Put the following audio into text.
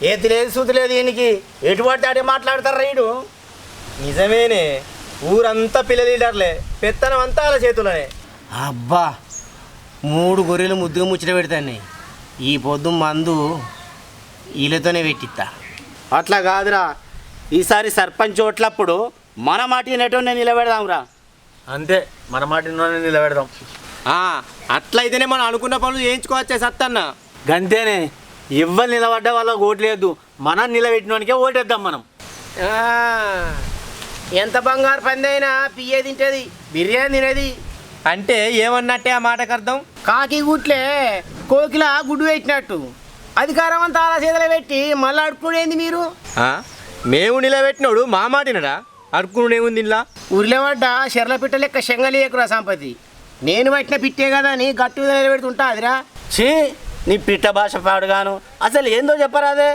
ఏది లేదు సూతి లేదు ఈయనకి ఎటు పడితే అటే మాట్లాడతారు రైడు. నిజమేనే, ఊరంతా పిల్ల లీడర్లే, పెత్తనం అంతా వాళ్ళ చేతులనే. అబ్బా 3 గొర్రెలు ముద్దుగా ముచ్చట పెడతాయి. ఈ పొద్దు మందు వీళ్ళతోనే పెట్టిస్తా. అట్లా కాదురా, ఈసారి సర్పంచ్ ఓట్లప్పుడు మన మాట నెటోనే నిలబెడదాంరా. అంతే, మన మాటిలోనే నిలబెడదాం. అట్లయితేనే మనం అనుకున్న పనులు చేయించుకోవచ్చే సత్తన్న. గంతేనే, ఎవ్వరు నిలబడ్డ వాళ్ళకి ఓట్లేదు, మనం నిలబెట్టినోనికే ఓటేద్దాం మనం. ఎంత బంగారు పంది అయినా పియ్యే తింటది, బిర్యానీ తినేది. అంటే ఏమన్నట్టే ఆ మాటకు అర్థం? కాకి గుట్లే కోకిల గుడ్డు పెట్టినట్టు అధికారం అంతా అలా చేతులు పెట్టి మళ్ళీ అడుక్కునేది మీరు. మేము నిలబెట్టినోడు మా మాటినడా? అడుక్కునేముంది ఇలా? ఊరిలో పడ్డ శర్ల పిట్ట లెక్క శంగలేకురా సంపతి. నేను పట్టిన పిట్టే కదా అని గట్టు నిలబెడుతుంటా అదిరా. ఛీ, నీ పిట్ట భాష పాడుగాను. అసలు ఏందో చెప్పరాదే.